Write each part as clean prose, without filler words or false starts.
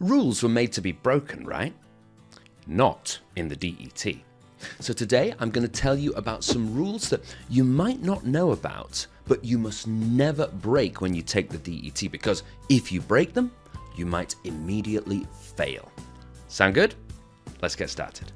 Rules were made to be broken, right? Not in the DET. So today I'm going to tell you about some rules that you might not know about, but you must never break when you take the DET, because if you break them, you might immediately fail. Sound good? Let's get started.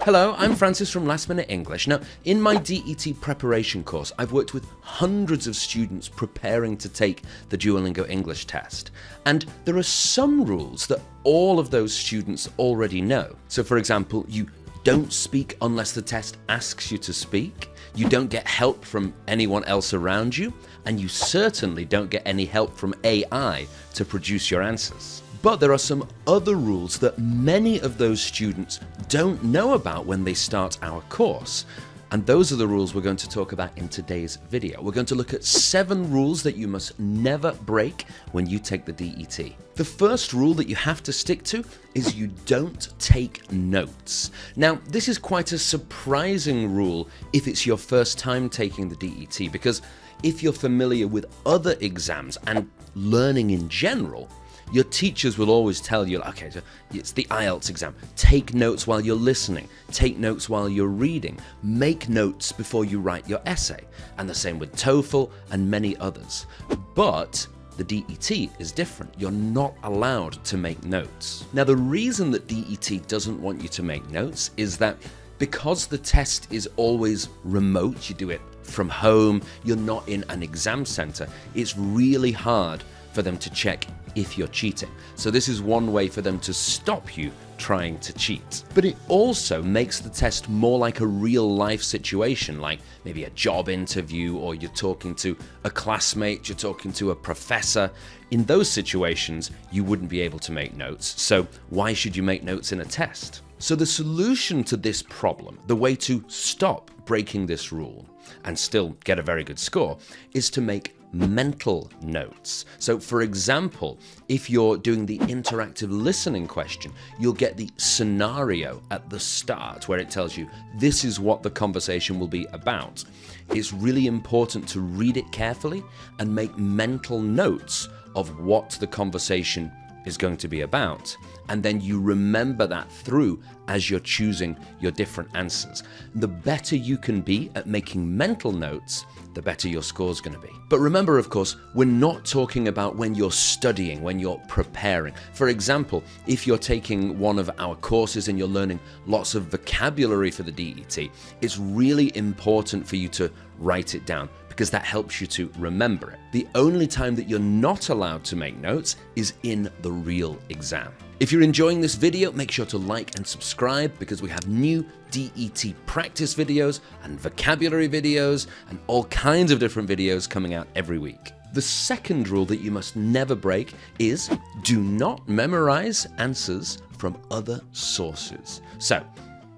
Hello, I'm Francis from Last Minute English. Now, in my DET preparation course, I've worked with hundreds of students preparing to take the Duolingo English Test. And there are some rules that all of those students already know. So for example, you don't speak unless the test asks you to speak, you don't get help from anyone else around you, and you certainly don't get any help from AI to produce your answers. But there are some other rules that many of those students don't know about when they start our course. And those are the rules we're going to talk about in today's video. We're going to look at 7 rules that you must never break when you take the DET. The first rule that you have to stick to is you don't take notes. Now, this is quite a surprising rule if it's your first time taking the DET, because if you're familiar with other exams and learning in general, your teachers will always tell you, okay, so it's the IELTS exam. Take notes while you're listening. Take notes while you're reading. Make notes before you write your essay. And the same with TOEFL and many others. But the DET is different. You're not allowed to make notes. Now, the reason that DET doesn't want you to make notes is that because the test is always remote, you do it from home, you're not in an exam center, it's really hard for them to check if you're cheating. So this is one way for them to stop you trying to cheat. But it also makes the test more like a real life situation, like maybe a job interview, or you're talking to a classmate, you're talking to a professor. In those situations, you wouldn't be able to make notes. So why should you make notes in a test? So the solution to this problem, the way to stop breaking this rule and still get a very good score, is to make mental notes. So for example, if you're doing the interactive listening question, you'll get the scenario at the start where it tells you this is what the conversation will be about. It's really important to read it carefully and make mental notes of what the conversation is going to be about. And then you remember that through as you're choosing your different answers. The better you can be at making mental notes, the better your score's going to be. But remember, of course, we're not talking about when you're studying, when you're preparing. For example, if you're taking one of our courses and you're learning lots of vocabulary for the DET, it's really important for you to write it down, because that helps you to remember it. The only time that you're not allowed to make notes is in the real exam. If you're enjoying this video, make sure to like and subscribe, because we have new DET practice videos and vocabulary videos and all kinds of different videos coming out every week. The second rule that you must never break is do not memorize answers from other sources. So,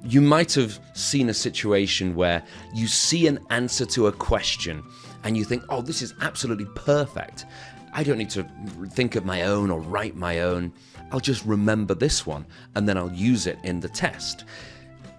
you might have seen a situation where you see an answer to a question and you think, oh, this is absolutely perfect. I don't need to think of my own or write my own. I'll just remember this one and then I'll use it in the test.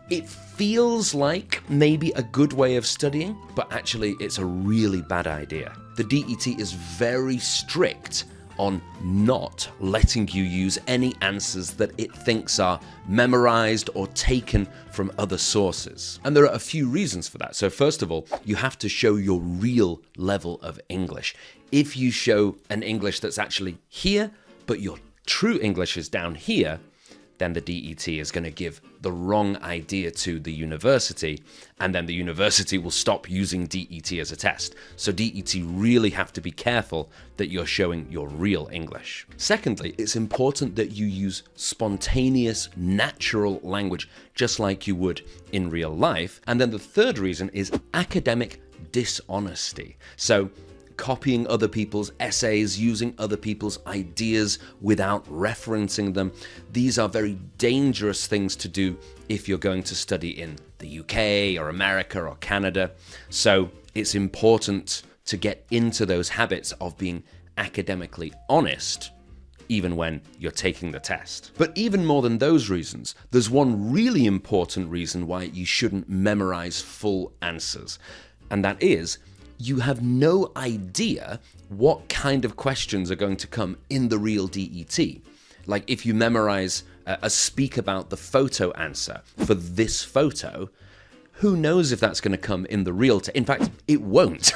It feels like maybe a good way of studying, but actually it's a really bad idea. The DET is very strict on not letting you use any answers that it thinks are memorized or taken from other sources. And there are a few reasons for that. So first of all, you have to show your real level of English. If you show an English that's actually here, but your true English is down here, then the DET is going to give the wrong idea to the university, and then the university will stop using DET as a test. So DET really have to be careful that you're showing your real English. Secondly, it's important that you use spontaneous, natural language, just like you would in real life. And then the third reason is academic dishonesty. So copying other people's essays, using other people's ideas without referencing them. These are very dangerous things to do if you're going to study in the UK or America or Canada. So it's important to get into those habits of being academically honest, even when you're taking the test. But even more than those reasons, there's one really important reason why you shouldn't memorize full answers. And that is, you have no idea what kind of questions are going to come in the real DET. Like if you memorize a speak about the photo answer for this photo, who knows if that's going to come in the real test? In fact, it won't.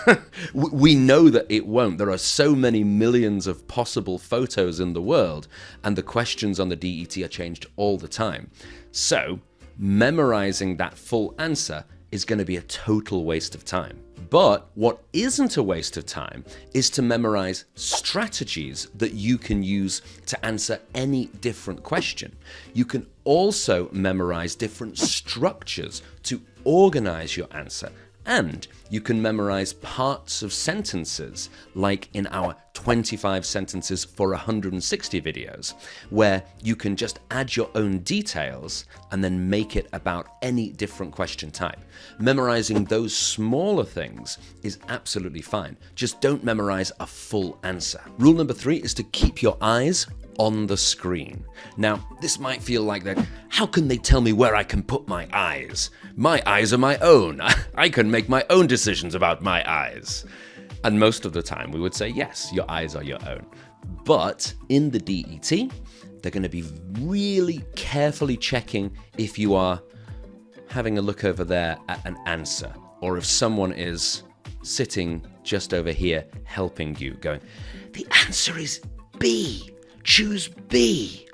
We know that it won't. There are so many millions of possible photos in the world, and the questions on the DET are changed all the time. So, memorizing that full answer is going to be a total waste of time. But what isn't a waste of time is to memorize strategies that you can use to answer any different question. You can also memorize different structures to organize your answer. And you can memorize parts of sentences, like in our 25 sentences for 160 videos, where you can just add your own details and then make it about any different question type. Memorizing those smaller things is absolutely fine. Just don't memorize a full answer. Rule number 3 is to keep your eyes on the screen. Now, this might feel like that, how can they tell me where I can put my eyes? My eyes are my own. I can make my own decisions about my eyes. And most of the time we would say, yes, your eyes are your own. But in the DET, they're going to be really carefully checking if you are having a look over there at an answer, or if someone is sitting just over here helping you, going, the answer is B. Choose B.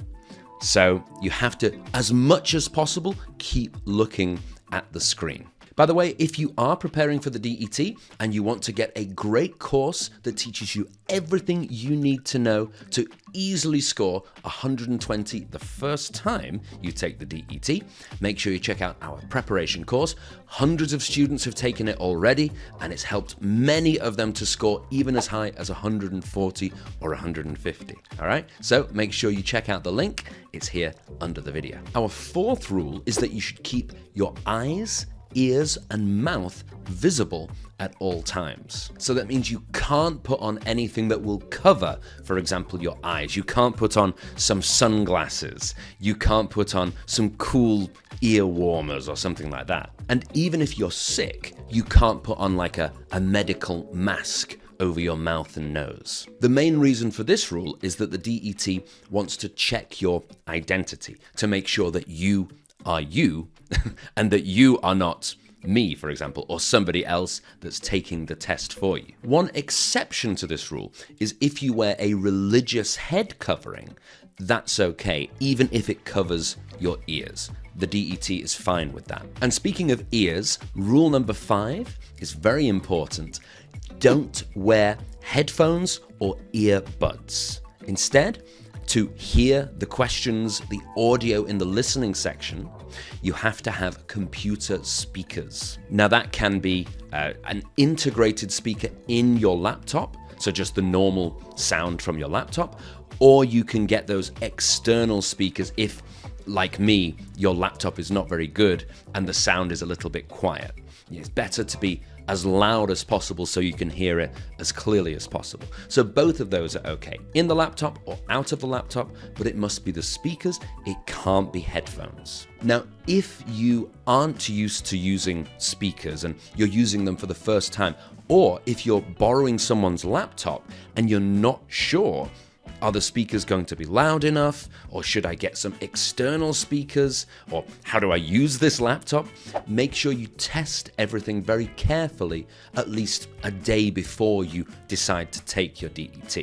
So you have to, as much as possible, keep looking at the screen. By the way, if you are preparing for the DET and you want to get a great course that teaches you everything you need to know to easily score 120 the first time you take the DET, make sure you check out our preparation course. Hundreds of students have taken it already, and it's helped many of them to score even as high as 140 or 150. All right, so make sure you check out the link. It's here under the video. Our 4th rule is that you should keep your eyes, ears, and mouth visible at all times. So that means you can't put on anything that will cover, for example, your eyes. You can't put on some sunglasses. You can't put on some cool ear warmers or something like that. And even if you're sick, you can't put on like a medical mask over your mouth and nose. The main reason for this rule is that the DET wants to check your identity to make sure that you are you and that you are not me, for example, or somebody else that's taking the test for you. One exception to this rule is if you wear a religious head covering, that's okay, even if it covers your ears. The DET is fine with that. And speaking of ears, rule number 5 is very important. Don't wear headphones or earbuds. Instead, to hear the questions, the audio in the listening section, you have to have computer speakers. Now that can be an integrated speaker in your laptop, so just the normal sound from your laptop, or you can get those external speakers if, like me, your laptop is not very good and the sound is a little bit quiet. It's better to be as loud as possible so you can hear it as clearly as possible. So both of those are okay, in the laptop or out of the laptop, but it must be the speakers, it can't be headphones. Now, if you aren't used to using speakers and you're using them for the first time, or if you're borrowing someone's laptop and you're not sure, are the speakers going to be loud enough? Or should I get some external speakers? Or how do I use this laptop? Make sure you test everything very carefully at least a day before you decide to take your DET.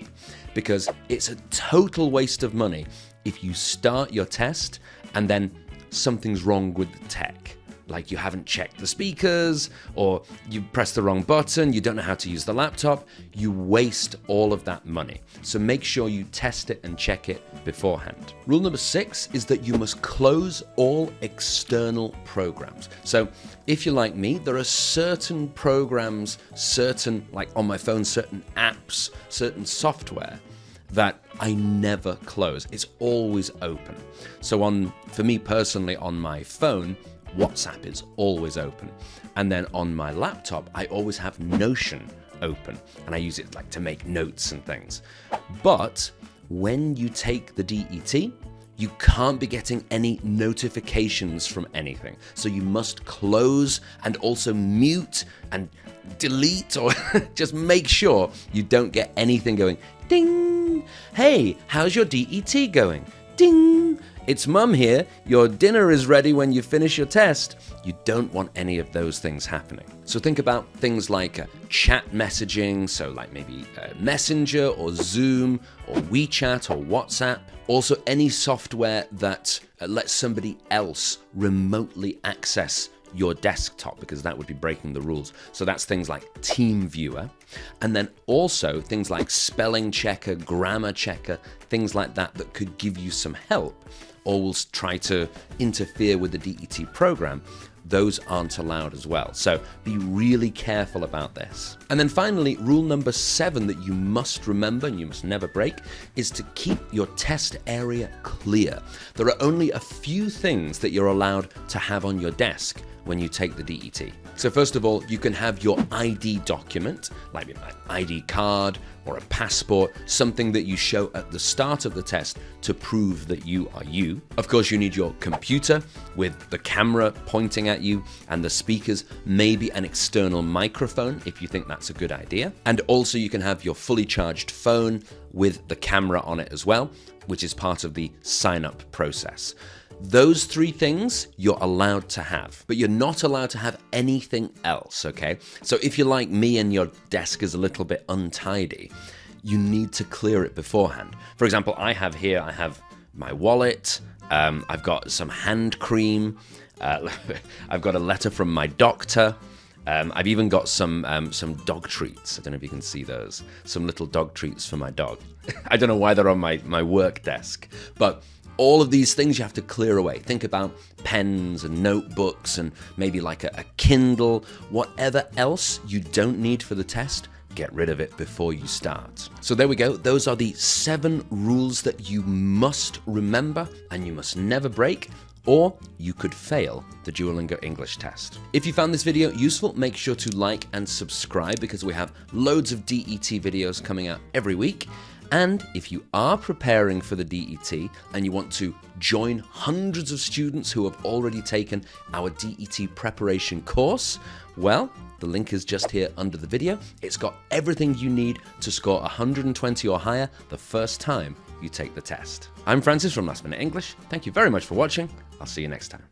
Because it's a total waste of money if you start your test and then something's wrong with the tech. Like you haven't checked the speakers, or you pressed the wrong button, you don't know how to use the laptop, you waste all of that money. So make sure you test it and check it beforehand. Rule number 6 is that you must close all external programs. So if you're like me, there are certain programs, like on my phone, certain apps, certain software that I never close. It's always open. So for me personally, on my phone, WhatsApp is always open. And then on my laptop, I always have Notion open, and I use it like to make notes and things. But when you take the DET, you can't be getting any notifications from anything. So you must close and also mute and delete, or just make sure you don't get anything going, ding, hey, how's your DET going? Ding, it's Mum here, your dinner is ready when you finish your test. You don't want any of those things happening. So think about things like chat messaging, so like maybe Messenger or Zoom or WeChat or WhatsApp. Also any software that lets somebody else remotely access your desktop, because that would be breaking the rules. So that's things like TeamViewer. And then also things like spelling checker, grammar checker, things like that that could give you some help or will try to interfere with the DET program. Those aren't allowed as well. So be really careful about this. And then finally, rule number 7 that you must remember and you must never break is to keep your test area clear. There are only a few things that you're allowed to have on your desk when you take the DET. So first of all, you can have your ID document, like an ID card or a passport, something that you show at the start of the test to prove that you are you. Of course, you need your computer with the camera pointing at you and the speakers, maybe an external microphone if you think that's a good idea. And also you can have your fully charged phone with the camera on it as well, which is part of the sign-up process. Those 3 things you're allowed to have, but you're not allowed to have anything else, okay? So if you're like me and your desk is a little bit untidy, you need to clear it beforehand. For example, I have my wallet, I've got some hand cream, I've got a letter from my doctor, I've even got some dog treats. I don't know if you can see those. Some little dog treats for my dog. I don't know why they're on my work desk, but all of these things you have to clear away. Think about pens and notebooks and maybe like a Kindle, whatever else you don't need for the test, get rid of it before you start. So there we go. Those are the 7 rules that you must remember and you must never break, or you could fail the Duolingo English test. If you found this video useful, make sure to like and subscribe because we have loads of DET videos coming out every week. And if you are preparing for the DET and you want to join hundreds of students who have already taken our DET preparation course, well, the link is just here under the video. It's got everything you need to score 120 or higher the first time you take the test. I'm Francis from Last Minute English. Thank you very much for watching. I'll see you next time.